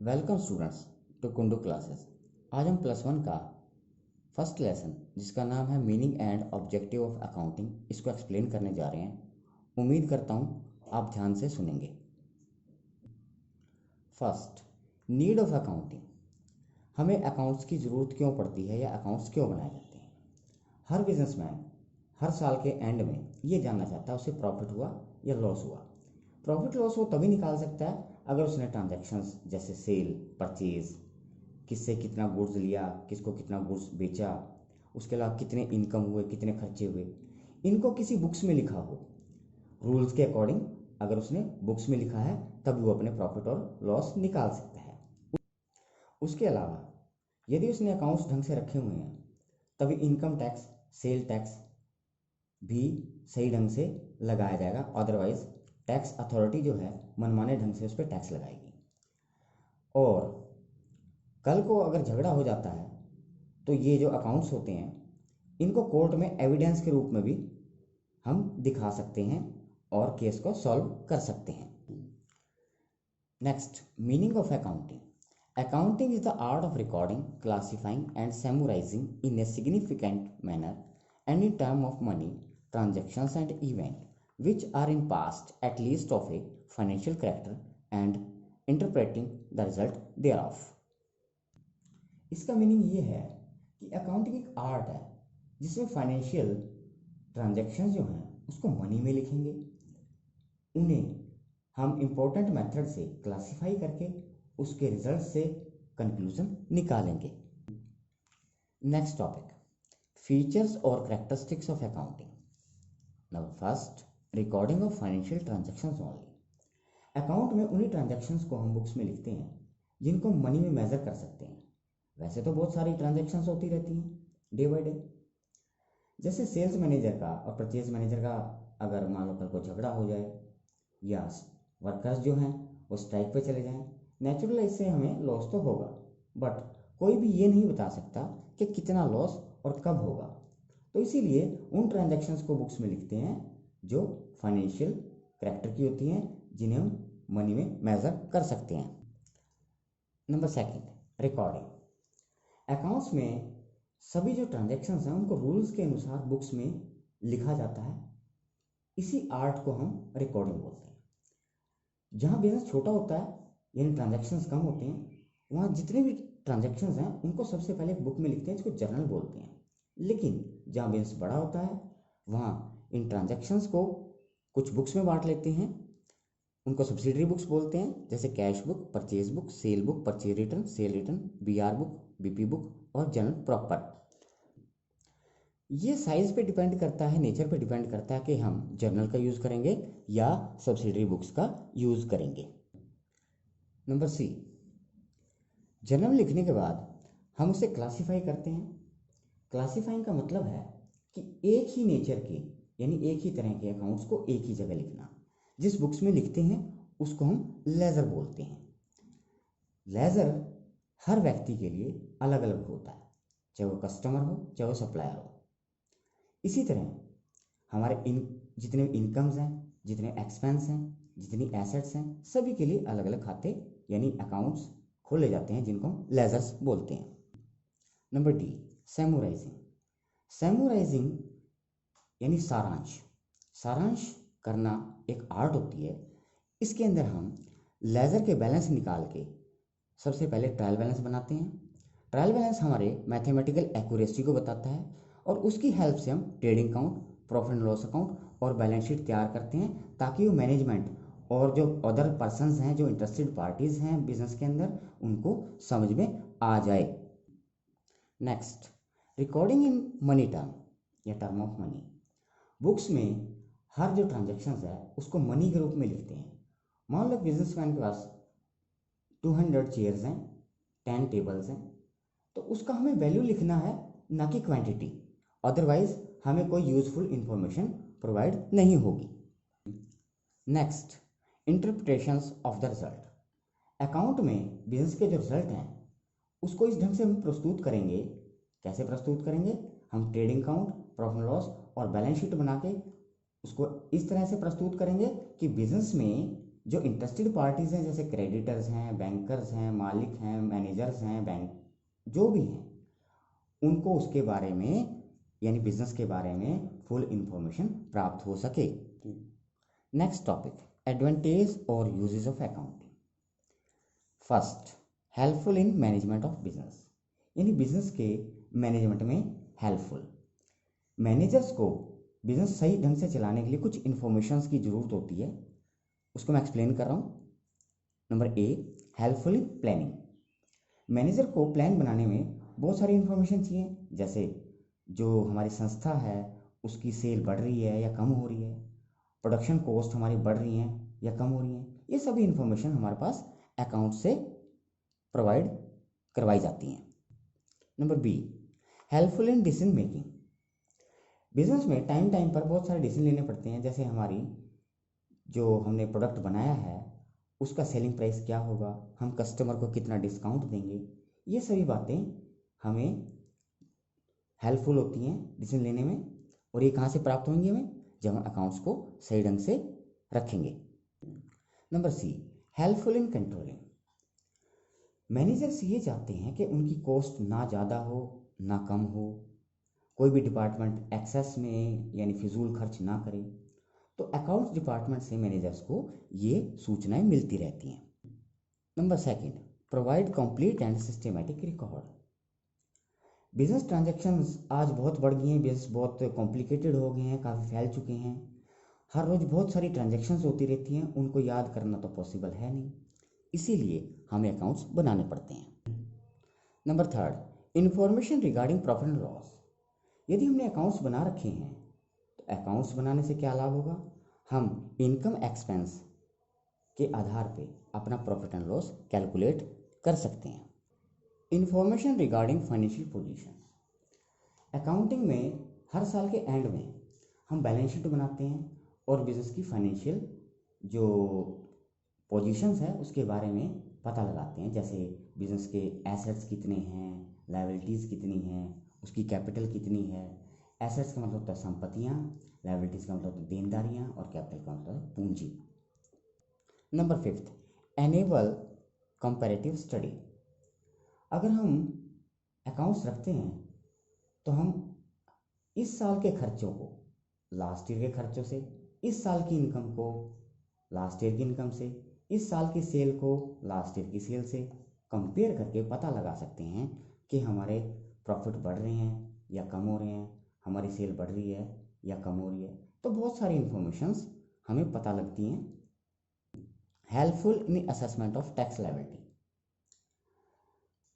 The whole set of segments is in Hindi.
Welcome students to Kundu classes. आज हम प्लस वन का फर्स्ट लेसन जिसका नाम है meaning and objective of accounting इसको एक्सप्लेन करने जा रहे हैं। उम्मीद करता हूँ आप ध्यान से सुनेंगे। First, need of accounting. हमें अकाउंट्स की ज़रूरत क्यों पड़ती है या अकाउंट्स क्यों बनाए जाते हैं। हर बिजनेसमैन हर साल के एंड में ये जानना चाहता है उसे प्रॉफिट हुआ या लॉस हुआ। प्रॉफिट लॉस वो तभी निकाल सकता है अगर उसने ट्रांजैक्शंस जैसे सेल, परचेज, किससे कितना गुड्स लिया, किसको कितना गुड्स बेचा, उसके अलावा कितने इनकम हुए, कितने खर्चे हुए, इनको किसी बुक्स में लिखा हो। रूल्स के अकॉर्डिंग अगर उसने बुक्स में लिखा है तब वो अपने प्रॉफिट और लॉस निकाल सकता है। उसके अलावा यदि उसने अकाउंट्स ढंग से रखे हुए हैं तभी इनकम टैक्स, सेल टैक्स भी सही ढंग से लगाया जाएगा। अदरवाइज टैक्स अथॉरिटी जो है मनमाने ढंग से उस पर टैक्स लगाएगी। और कल को अगर झगड़ा हो जाता है तो ये जो अकाउंट्स होते हैं इनको कोर्ट में एविडेंस के रूप में भी हम दिखा सकते हैं और केस को सॉल्व कर सकते हैं। Next, meaning of accounting. Accounting is the art of recording, classifying and summarising in a significant manner and in term of money, transactions and event which are in past at least of a financial character and interpreting the result thereof। इसका मीनिंग ये है कि अकाउंटिंग एक आर्ट है जिसमें फाइनेंशियल ट्रांजैक्शंस जो हैं उसको मनी में लिखेंगे, उन्हें हम इम्पोर्टेंट मेथड से क्लासिफाई करके उसके रिजल्ट से कंक्लूजन निकालेंगे। नेक्स्ट टॉपिक, फीचर्स और characteristics of accounting. Number first, recording of financial transactions only. Account में उन्हीं ट्रांजैक्शंस को हम बुक्स में लिखते हैं जिनको मनी में मेजर कर सकते हैं। वैसे तो बहुत सारी ट्रांजैक्शंस होती रहती हैं डे बाय डे, जैसे सेल्स मैनेजर का और परचेज मैनेजर का अगर मान लो कल को झगड़ा हो जाए या वर्कर्स जो हैं वो स्ट्राइक पे चले जाएं, नेचुरल इससे हमें लॉस तो होगा, बट कोई भी ये नहीं बता सकता कि कितना लॉस और कब होगा। तो इसीलिए उन ट्रांजैक्शंस को बुक्स में लिखते हैं जो फाइनेंशियल कैरेक्टर की होती हैं, जिन्हें हम मनी में मेजर कर सकते हैं। Number second, recording. अकाउंट्स में सभी जो ट्रांजैक्शंस हैं उनको रूल्स के अनुसार बुक्स में लिखा जाता है। इसी आर्ट को हम रिकॉर्डिंग बोलते हैं। जहाँ बिजनेस छोटा होता है यानी ट्रांजैक्शंस कम होते हैं, वहाँ जितने भी ट्रांजैक्शंस हैं उनको सबसे पहले एक बुक में लिखते हैं जिसको जर्नल बोलते हैं। लेकिन जहाँ बिजनेस बड़ा होता है वहाँ इन ट्रांजैक्शंस को कुछ बुक्स में बांट लेते हैं, उनको सब्सिडरी बुक्स बोलते हैं, जैसे cash book, purchase book, sale book, purchase return, sale return, BR book, BP book और जर्नल प्रॉपर। ये साइज पे डिपेंड करता है, नेचर पे डिपेंड करता है कि हम जर्नल का यूज़ करेंगे या सब्सिडरी बुक्स का यूज़ करेंगे। नंबर सी, जर्नल लिखने के बाद हम उसे क्लासीफाई करते हैं। क्लासीफाइंग का मतलब है कि एक ही नेचर के यानी एक ही तरह के अकाउंट्स को एक ही जगह लिखना। जिस बुक्स में लिखते हैं उसको हम लेजर बोलते हैं। लेजर हर व्यक्ति के लिए अलग अलग होता है, चाहे वो कस्टमर हो चाहे वो सप्लायर हो। इसी तरह हमारे जितने इनकम्स हैं, जितने एक्सपेंस हैं, जितनी एसेट्स हैं, सभी के लिए अलग अलग खाते यानी अकाउंट्स खोले जाते हैं जिनको हम लेजर्स बोलते हैं। Number D, सैमुराइजिंग। सैमुराइजिंग यानी सारांश। सारांश करना एक आर्ट होती है। इसके अंदर हम लेजर के बैलेंस निकाल के सबसे पहले ट्रायल बैलेंस बनाते हैं। ट्रायल बैलेंस हमारे मैथमेटिकल एक्यूरेसी को बताता है और उसकी हेल्प से हम trading account, profit and loss account और बैलेंस शीट तैयार करते हैं ताकि वो मैनेजमेंट और जो अदर पर्सनस हैं, जो इंटरेस्टेड पार्टीज़ हैं बिजनेस के अंदर, उनको समझ में आ जाए। Next, recording in money term या टर्म ऑफ मनी। बुक्स में हर जो ट्रांजैक्शंस है उसको मनी के रूप में लिखते हैं। मान लो बिजनेसमैन के पास 200 चेयर्स हैं, 10 टेबल्स हैं, तो उसका हमें वैल्यू लिखना है ना कि क्वांटिटी, अदरवाइज हमें कोई यूजफुल इंफॉर्मेशन प्रोवाइड नहीं होगी। Next, interpretations of the result. Account में बिजनेस के जो रिजल्ट हैं उसको इस ढंग से हम प्रस्तुत करेंगे। कैसे प्रस्तुत करेंगे? हम ट्रेडिंग अकाउंट, प्रॉफिट लॉस और बैलेंस शीट बना के उसको इस तरह से प्रस्तुत करेंगे कि बिजनेस में जो इंटरेस्टेड पार्टीज़ हैं जैसे क्रेडिटर्स हैं, बैंकर्स हैं, मालिक हैं, मैनेजर्स हैं, बैंक जो भी हैं, उनको उसके बारे में यानी बिजनेस के बारे में फुल इंफॉर्मेशन प्राप्त हो सके। नेक्स्ट टॉपिक, एडवांटेज और uses of accounting. First, helpful in management of business, यानी बिजनेस के मैनेजमेंट में हेल्पफुल। मैनेजर्स को बिजनेस सही ढंग से चलाने के लिए कुछ इन्फॉर्मेशंस की ज़रूरत होती है, उसको मैं एक्सप्लेन कर रहा हूँ। Number A, helpful in planning. Manager को प्लान बनाने में बहुत सारी इन्फॉर्मेशन चाहिए, जैसे जो हमारी संस्था है उसकी सेल बढ़ रही है या कम हो रही है, प्रोडक्शन कॉस्ट हमारी बढ़ रही हैं या कम हो रही हैं, ये सभी इन्फॉर्मेशन हमारे पास अकाउंट से प्रोवाइड करवाई जाती हैं। Number B, helpful in decision making. Business में टाइम टाइम पर बहुत सारे डिसीजन लेने पड़ते हैं, जैसे हमारी जो हमने प्रोडक्ट बनाया है उसका सेलिंग प्राइस क्या होगा, हम कस्टमर को कितना डिस्काउंट देंगे, ये सभी बातें हमें हेल्पफुल होती हैं डिसीजन लेने में। और ये कहाँ से प्राप्त होंगी हमें, जब हम अकाउंट्स को सही ढंग से रखेंगे। Number C, helpful in controlling. Managers ये चाहते हैं कि उनकी कॉस्ट ना ज़्यादा हो ना कम हो, कोई भी डिपार्टमेंट एक्सेस में यानी फिजूल खर्च ना करे, तो अकाउंट्स डिपार्टमेंट से मैनेजर्स को ये सूचनाएं मिलती रहती हैं। Number second, provide complete and systematic record. Business transactions आज बहुत बढ़ गई हैं, बिजनेस बहुत कॉम्प्लिकेटेड हो गए हैं, काफ़ी फैल चुके हैं, हर रोज़ बहुत सारी ट्रांजैक्शंस होती रहती हैं, उनको याद करना तो पॉसिबल है नहीं, इसीलिए हमें अकाउंट्स बनाने पड़ते हैं। Number third, information regarding profit and loss. यदि हमने अकाउंट्स बना रखे हैं तो अकाउंट्स बनाने से क्या लाभ होगा, हम इनकम एक्सपेंस के आधार पे अपना प्रॉफिट एंड लॉस कैलकुलेट कर सकते हैं। Information regarding financial position. Accounting में हर साल के एंड में हम बैलेंस शीट बनाते हैं और बिजनेस की फाइनेंशियल जो पोजीशंस है उसके बारे में पता लगाते हैं, जैसे बिजनेस के एसेट्स कितने हैं, लायबिलिटीज़ कितनी हैं, उसकी कैपिटल कितनी है। एसेट्स का मतलब होता है संपत्तियाँ, लायबिलिटीज़ का मतलब होता है देनदारियाँ, और कैपिटल का मतलब है पूंजी। Number fifth, enable comparative study. अगर हम अकाउंट्स रखते हैं तो हम इस साल के खर्चों को लास्ट ईयर के खर्चों से, इस साल की इनकम को लास्ट ईयर की इनकम से, इस साल की सेल को लास्ट ईयर की सेल से कंपेयर करके पता लगा सकते हैं कि हमारे प्रॉफिट बढ़ रहे हैं या कम हो रहे हैं, हमारी सेल बढ़ रही है या कम हो रही है। तो बहुत सारी इन्फॉर्मेशंस हमें पता लगती हैं। Helpful in assessment of tax liability.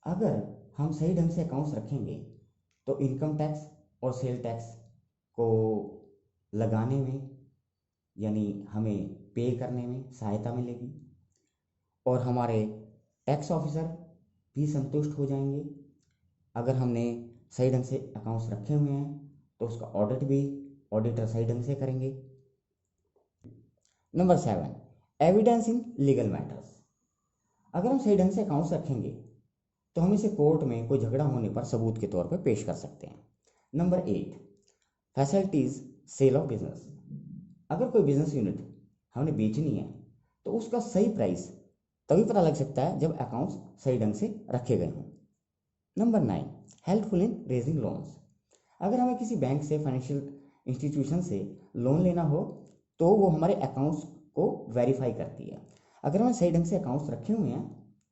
अगर हम सही ढंग से अकाउंट्स रखेंगे तो इनकम टैक्स और सेल टैक्स को लगाने में यानी हमें पे करने में सहायता मिलेगी, और हमारे टैक्स ऑफिसर भी संतुष्ट हो जाएंगे। अगर हमने सही ढंग से अकाउंट्स रखे हुए हैं तो उसका ऑडिट भी ऑडिटर सही ढंग से करेंगे। Number 7, evidence in legal matters. अगर हम सही ढंग से अकाउंट्स रखेंगे तो हम इसे कोर्ट में कोई झगड़ा होने पर सबूत के तौर पर पेश कर सकते हैं। Number 8, facilities sale of business. अगर कोई बिजनेस यूनिट हमने बेचनी है तो उसका सही प्राइस तभी पता लग सकता है जब अकाउंट्स सही ढंग से रखे गए हों। Number 9, helpful in raising loans. अगर हमें किसी बैंक से, फाइनेंशियल इंस्टीट्यूशन से लोन लेना हो तो वो हमारे अकाउंट्स को वेरीफाई करती है। अगर हमें सही ढंग से अकाउंट्स रखे हुए हैं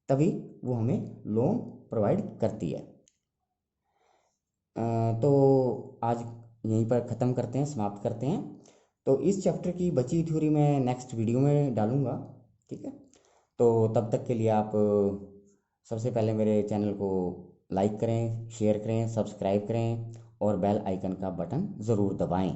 तभी वो हमें लोन प्रोवाइड करती है। तो आज यहीं पर ख़त्म करते हैं, समाप्त करते हैं। तो इस चैप्टर की बची हुई थ्योरी मैं नेक्स्ट वीडियो में डालूँगा, ठीक है। तो तब तक के लिए आप सबसे पहले मेरे चैनल को लाइक करें, शेयर करें, सब्सक्राइब करें और बेल आइकन का बटन ज़रूर दबाएं।